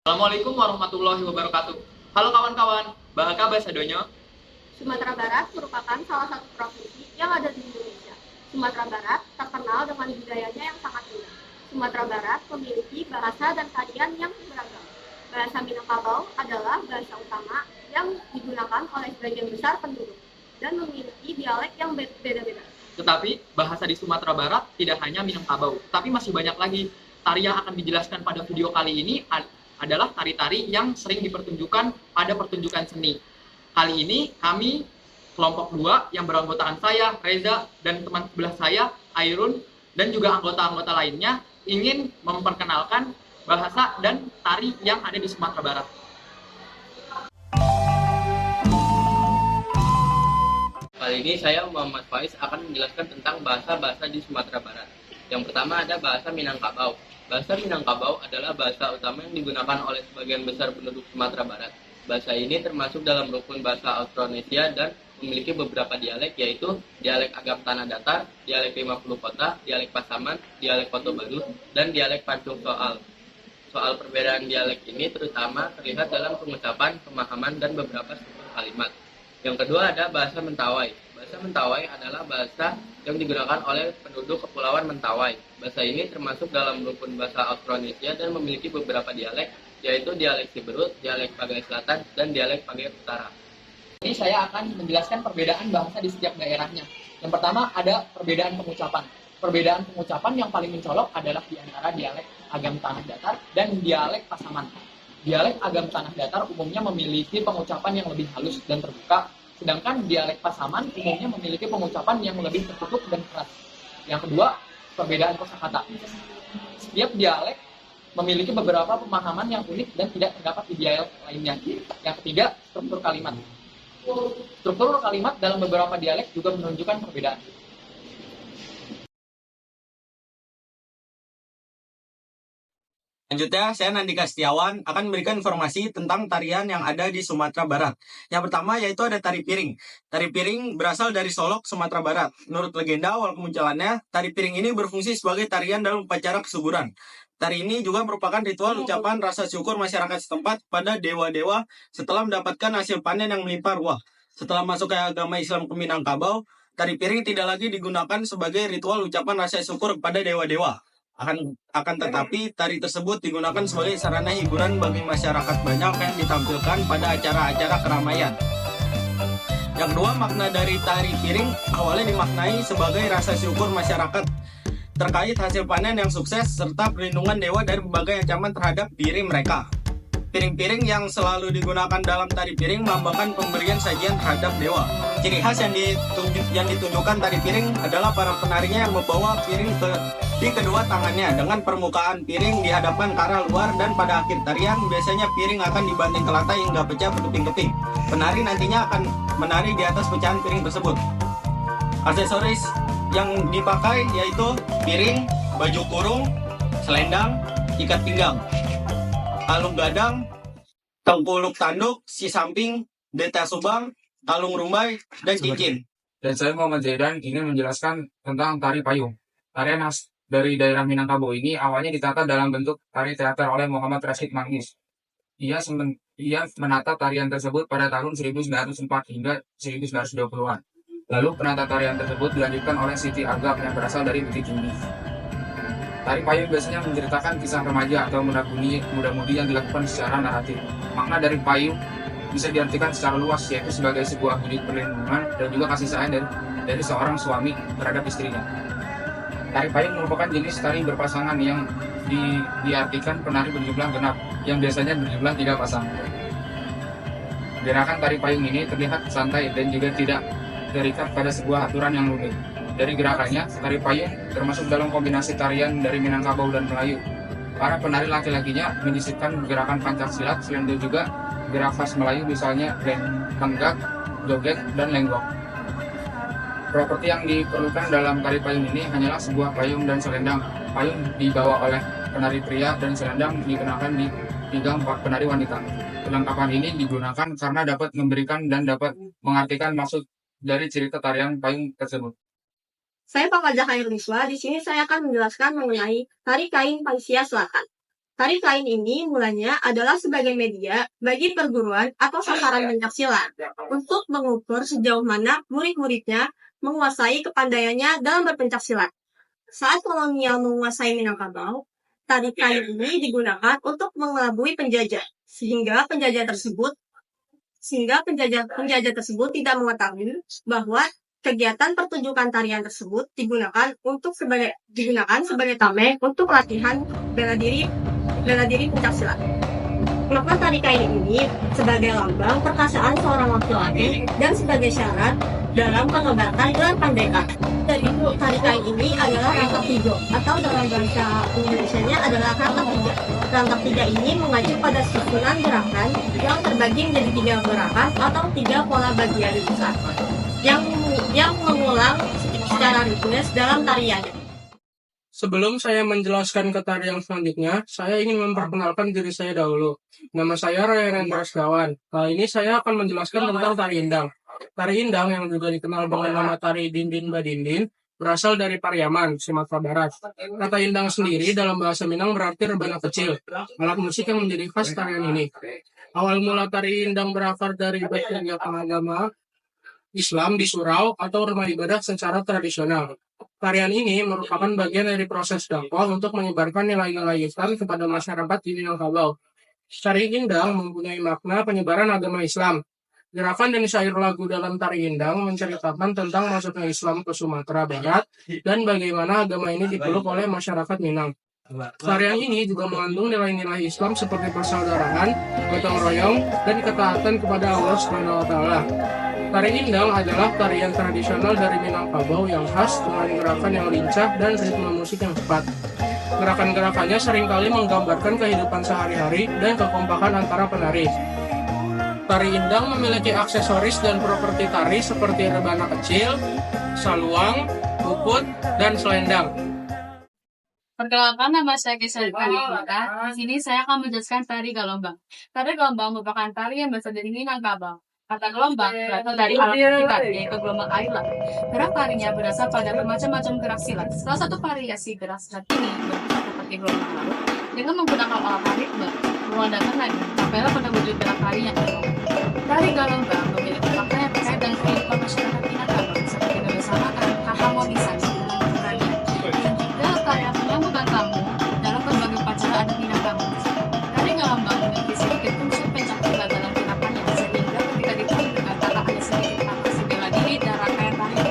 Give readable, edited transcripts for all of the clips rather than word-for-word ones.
Assalamualaikum warahmatullahi wabarakatuh. Halo kawan-kawan, bahasa bahasa donyo. Sumatera Barat merupakan salah satu provinsi yang ada di Indonesia. Sumatera Barat terkenal dengan budayanya yang sangat unik. Sumatera Barat memiliki bahasa dan tarian yang beragam. Bahasa Minangkabau adalah bahasa utama yang digunakan oleh sebagian besar penduduk dan memiliki dialek yang berbeda-beda. Tetapi bahasa di Sumatera Barat tidak hanya Minangkabau, tapi masih banyak lagi. Tari yang akan dijelaskan pada video kali ini adalah tari-tari yang sering dipertunjukkan pada pertunjukan seni. Kali ini kami kelompok 2 yang beranggotakan saya, Reza, dan teman sebelah saya, Airun, dan juga anggota-anggota lainnya ingin memperkenalkan bahasa dan tari yang ada di Sumatera Barat. Kali ini saya Muhammad Faiz akan menjelaskan tentang bahasa-bahasa di Sumatera Barat. Yang pertama ada bahasa Minangkabau. Bahasa Minangkabau adalah bahasa utama yang digunakan oleh sebagian besar penduduk Sumatera Barat. Bahasa ini termasuk dalam rukun bahasa Austronesia dan memiliki beberapa dialek, yaitu dialek Agam Tanah Datar, dialek 50 Kota, dialek Pasaman, dialek Kota Baru, dan dialek Pancung Soal. Soal perbedaan dialek ini terutama terlihat dalam pengucapan, pemahaman, dan beberapa struktur kalimat. Yang kedua ada bahasa Mentawai. Bahasa Mentawai adalah bahasa yang digunakan oleh penduduk Kepulauan Mentawai. Bahasa ini termasuk dalam rukun bahasa Austronesia dan memiliki beberapa dialek, yaitu dialek Siberut, dialek Pagai Selatan, dan dialek Pagai Utara. Ini saya akan menjelaskan perbedaan bahasa di setiap daerahnya. Yang pertama ada perbedaan pengucapan. Perbedaan pengucapan yang paling mencolok adalah di antara dialek Agam Tanah Datar dan dialek Pasaman. Dialek Agam Tanah Datar umumnya memiliki pengucapan yang lebih halus dan terbuka, sedangkan dialek Pasaman umumnya memiliki pengucapan yang lebih tertutup dan keras. Yang kedua, perbedaan kosakata. Setiap dialek memiliki beberapa pemahaman yang unik dan tidak terdapat di dialek lainnya. Yang ketiga, struktur kalimat. Struktur kalimat dalam beberapa dialek juga menunjukkan perbedaan. Selanjutnya, saya Nandika Setiawan akan memberikan informasi tentang tarian yang ada di Sumatera Barat. Yang pertama yaitu ada tari piring. Tari piring berasal dari Solok, Sumatera Barat. Menurut legenda awal kemunculannya, tari piring ini berfungsi sebagai tarian dalam upacara kesuburan. Tari ini juga merupakan ritual ucapan rasa syukur masyarakat setempat pada dewa-dewa setelah mendapatkan hasil panen yang melimpah ruah. Setelah masuk ke agama Islam ke Minangkabau, tari piring tidak lagi digunakan sebagai ritual ucapan rasa syukur kepada dewa-dewa. Akan tetapi, tari tersebut digunakan sebagai sarana hiburan bagi masyarakat banyak yang ditampilkan pada acara-acara keramaian. Yang kedua, makna dari tari piring awalnya dimaknai sebagai rasa syukur masyarakat terkait hasil panen yang sukses serta perlindungan dewa dari berbagai ancaman terhadap diri mereka. Piring-piring yang selalu digunakan dalam tari piring melambangkan pemberian sajian terhadap dewa. Ciri khas yang ditunjukkan tari piring adalah para penarinya yang membawa piring di kedua tangannya dengan permukaan piring dihadapkan ke arah luar, dan pada akhir tarian biasanya piring akan dibanting ke lantai hingga pecah berkeping-keping. Penari nantinya akan menari di atas pecahan piring tersebut. Aksesoris yang dipakai yaitu piring, baju kurung, selendang, ikat pinggang, kalung gadang, tengkuluk tanduk, si samping, deta subang, kalung rumbai, dan cincin. Dan saya Muhammad Zaidan ingin menjelaskan tentang tari payung. Tarian khas dari daerah Minangkabau ini awalnya ditata dalam bentuk tari teater oleh Muhammad Rashid Manggis. Ia menata tarian tersebut pada tahun 1904 hingga 1920-an. Lalu penata tarian tersebut dilanjutkan oleh Siti Agam yang berasal dari Bukit Tinggi. Tari payung biasanya menceritakan kisah remaja atau muda-mudi yang dilakukan secara naratif. Makna dari payung bisa diartikan secara luas, yaitu sebagai sebuah wujud perlindungan dan juga kasih sayang dari seorang suami terhadap istrinya. Tari payung merupakan jenis tari berpasangan yang diartikan penari berjumlah genap, yang biasanya berjumlah 3 pasang. Gerakan tari payung ini terlihat santai dan juga tidak terikat pada sebuah aturan yang rumit. Dari gerakannya, tari payung termasuk dalam kombinasi tarian dari Minangkabau dan Melayu. Para penari laki-lakinya menyisipkan gerakan pencaksilat, selain itu juga gerak khas Melayu misalnya lenggak, joget, dan lenggok. Properti yang diperlukan dalam tari payung ini hanyalah sebuah payung dan selendang. Payung dibawa oleh penari pria dan selendang dikenakan di pinggang penari wanita. Kelengkapan ini digunakan karena dapat memberikan dan dapat mengartikan maksud dari cerita tarian payung tersebut. Saya Pak Zahir Liswa. Di sini saya akan menjelaskan mengenai tari kain Paisia Selatan. Tari kain ini mulanya adalah sebagai media bagi perguruan atau sasaran pencaksilat untuk mengukur sejauh mana murid-muridnya menguasai kepandaiannya dalam berpencaksilat. Saat kolonial menguasai Minangkabau, tari kain ini digunakan untuk mengelabui penjajah, sehingga penjajah tersebut tidak mengetahui bahwa kegiatan pertunjukan tarian tersebut digunakan sebagai tameng untuk latihan bela diri pencaksilat. Maka tari kain ini sebagai lambang perkasaan seorang laki-laki dan sebagai syarat dalam pengobatan gelar pandeka. Dari itu, tari kain ini adalah rangkap tiga atau dalam bahasa Indonesianya adalah rangkap tiga. Rangkap tiga ini mengacu pada susunan gerakan yang terbagi menjadi 3 gerakan atau 3 pola bagian besar yang mengulang secara ritmis dalam tariannya. Sebelum saya menjelaskan ke tari yang selanjutnya, saya ingin memperkenalkan diri saya dahulu. Nama saya Ryan Rasgawan. Kali ini saya akan menjelaskan tentang tari indang. Tari indang yang juga dikenal dengan nama tari Dindin Badindin berasal dari Pariaman, Sumatera Barat. Kata indang sendiri dalam bahasa Minang berarti rebana kecil, alat musik yang menjadi khas tarian ini. Awal mula tari indang berakar dari kegiatan agama Islam di surau atau rumah ibadah secara tradisional. Tarian ini merupakan bagian dari proses dakwah untuk menyebarkan nilai-nilai Islam kepada masyarakat di Minangkabau. Tari indang mempunyai makna penyebaran agama Islam. Gerakan dan syair lagu dalam tari indang menceritakan tentang masuknya Islam ke Sumatera Barat dan bagaimana agama ini dipeluk oleh masyarakat Minang. Tarian ini juga mengandung nilai-nilai Islam seperti persaudaraan, gotong royong, dan ketaatan kepada Allah SWT. Tari indang adalah tarian tradisional dari Minangkabau yang khas dengan gerakan yang lincah dan ritme musik yang cepat. Gerakan-gerakannya seringkali menggambarkan kehidupan sehari-hari dan kekompakan antara penari. Tari indang memiliki aksesoris dan properti tari seperti rebana kecil, saluang, puput, dan selendang. Perkenalkan, nama saya Kisah Kanifita. Di sini saya akan menjelaskan tari galombang. Tari galombang merupakan tari yang berasal dari Minangkabau. Kata gelombang berasal dari alat ikat, yaitu gelombang air. Gerak tarinya berdasar pada bermacam-macam gerak silat. Salah satu variasi gerak silat ini berbentuk seperti gelombang laut dengan menggunakan alat tarik berwandakan lagi sampailah pada wujud gerak tari yang elok. Tari galombang memiliki makna yang terkait dengan kehidupan masyarakat Minangkabau seperti kebersamaan, keharmonisan, dan keberanian, dan juga tarian penyambutan tamu dalam berbagai upacara adat Minangkabau. Tari galombang memiliki sedikit unsur pencaksilat dalam gerakannya, sehingga ketika ditari dengan kata ada sedikit atraksi bela diri dan rangkaian tari.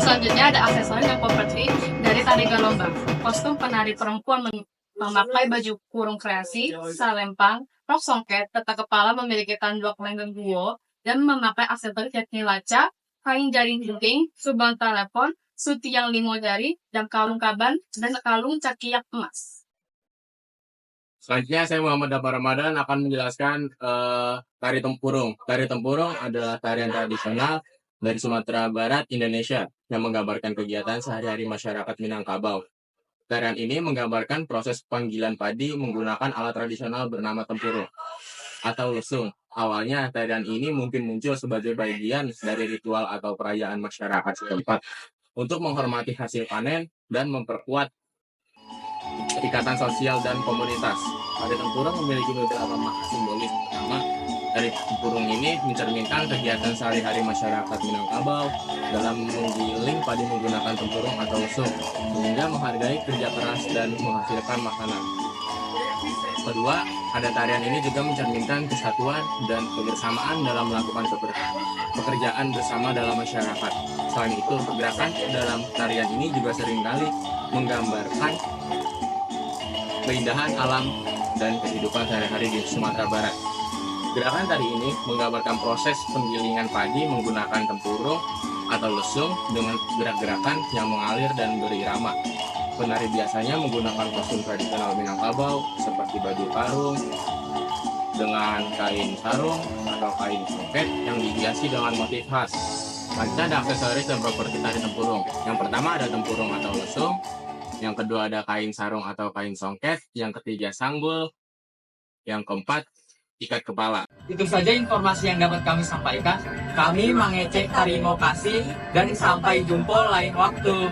Selanjutnya ada aksesoris dan properti dari tari galombang. Kostum penari perempuan memakai baju kurung kreasi, salempang, rok songket, peta kepala memiliki tanduk lengan guo, dan memakai aksesoris yakni laca, kain jaring gunting, subang telepon, sutiang limo jari, dan kalung kaban, dan kalung cakiyak emas. Selanjutnya saya Muhammad Dapar Ramadan akan menjelaskan tari tempurung. Tari tempurung adalah tarian tradisional dari Sumatera Barat, Indonesia, yang menggambarkan kegiatan sehari-hari masyarakat Minangkabau. Tarian ini menggambarkan proses panggilan padi menggunakan alat tradisional bernama tempurung atau lesung. Awalnya tarian ini mungkin muncul sebagai bagian dari ritual atau perayaan masyarakat setempat untuk menghormati hasil panen dan memperkuat ikatan sosial dan komunitas. Tari tempurung memiliki beberapa makna simbolis. Pertama, tari tempurung ini mencerminkan kegiatan sehari-hari masyarakat Minangkabau dalam menggiling padi menggunakan tempurung atau lesung, sehingga menghargai kerja keras dan menghasilkan makanan. Kedua, ada tarian ini juga mencerminkan kesatuan dan kebersamaan dalam melakukan pekerjaan bersama dalam masyarakat. Selain itu, pergerakan dalam tarian ini juga seringkali menggambarkan keindahan alam dan kehidupan sehari-hari di Sumatera Barat. Gerakan tari ini menggambarkan proses penggilingan padi menggunakan tempurung atau lesung dengan gerak-gerakan yang mengalir dan berirama. Penari biasanya menggunakan kostum tradisional Minangkabau seperti baju karung dengan kain sarung atau kain songket yang dihiasi dengan motif khas. Selanjutnya ada aksesoris dan properti tari tempurung. Yang pertama ada tempurung atau lesung, yang kedua ada kain sarung atau kain songket, yang ketiga sanggul, yang keempat ikat kepala. Itu saja informasi yang dapat kami sampaikan. Kami mengecek terima kasih dan sampai jumpa lain waktu.